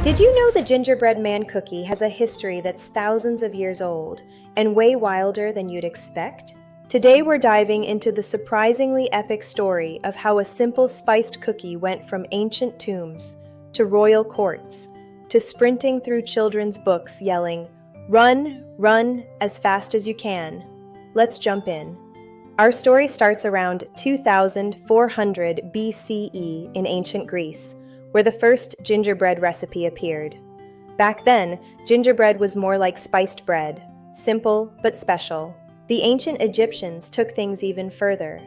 Did you know the gingerbread man cookie has a history that's thousands of years old and way wilder than you'd expect? Today we're diving into the surprisingly epic story of how a simple spiced cookie went from ancient tombs to royal courts to sprinting through children's books yelling, "Run, run as fast as you can." Let's jump in. Our story starts around 2400 BCE in ancient Greece, where the first gingerbread recipe appeared. Back then, gingerbread was more like spiced bread, simple but special. The ancient Egyptians took things even further.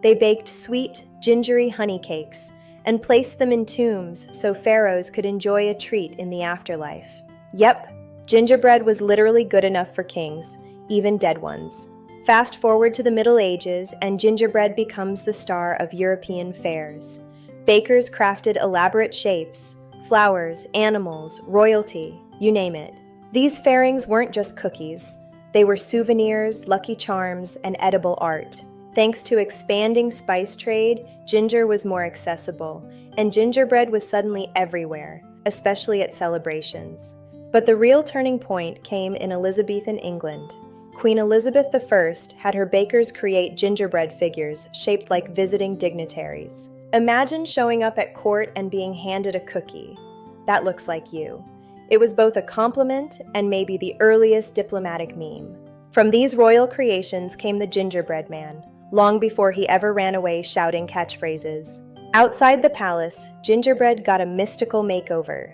They baked sweet, gingery honey cakes and placed them in tombs so pharaohs could enjoy a treat in the afterlife. Yep, gingerbread was literally good enough for kings, even dead ones. Fast forward to the Middle Ages, and gingerbread becomes the star of European fairs. Bakers crafted elaborate shapes, flowers, animals, royalty, you name it. These fairings weren't just cookies. They were souvenirs, lucky charms, and edible art. Thanks to expanding spice trade, ginger was more accessible, and gingerbread was suddenly everywhere, especially at celebrations. But the real turning point came in Elizabethan England. Queen Elizabeth I had her bakers create gingerbread figures shaped like visiting dignitaries. Imagine showing up at court and being handed a cookie. That looks like you. It was both a compliment and maybe the earliest diplomatic meme. From these royal creations came the gingerbread man, long before he ever ran away shouting catchphrases. Outside the palace, gingerbread got a mystical makeover.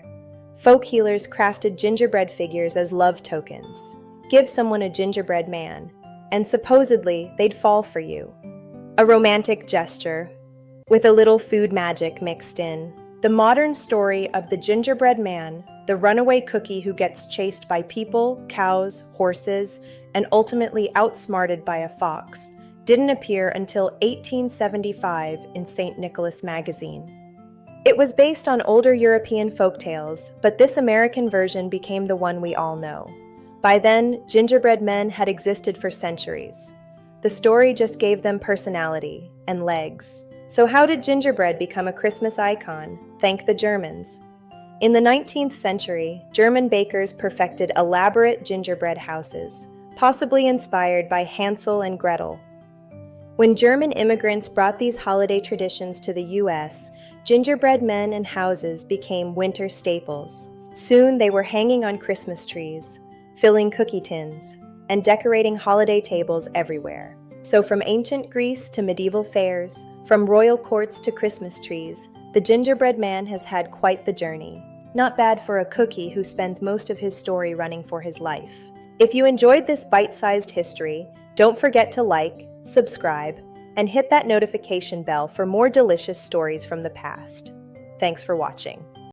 Folk healers crafted gingerbread figures as love tokens. Give someone a gingerbread man, and supposedly they'd fall for you. A romantic gesture, with a little food magic mixed in. The modern story of the gingerbread man, the runaway cookie who gets chased by people, cows, horses, and ultimately outsmarted by a fox, didn't appear until 1875 in St. Nicholas magazine. It was based on older European folktales, but this American version became the one we all know. By then, gingerbread men had existed for centuries. The story just gave them personality and legs. So how did gingerbread become a Christmas icon? Thank the Germans. In the 19th century, German bakers perfected elaborate gingerbread houses, possibly inspired by Hansel and Gretel. When German immigrants brought these holiday traditions to the US, gingerbread men and houses became winter staples. Soon they were hanging on Christmas trees, filling cookie tins, and decorating holiday tables everywhere. So from ancient Greece to medieval fairs, from royal courts to Christmas trees, the gingerbread man has had quite the journey. Not bad for a cookie who spends most of his story running for his life. If you enjoyed this bite-sized history, don't forget to like, subscribe, and hit that notification bell for more delicious stories from the past. Thanks for watching.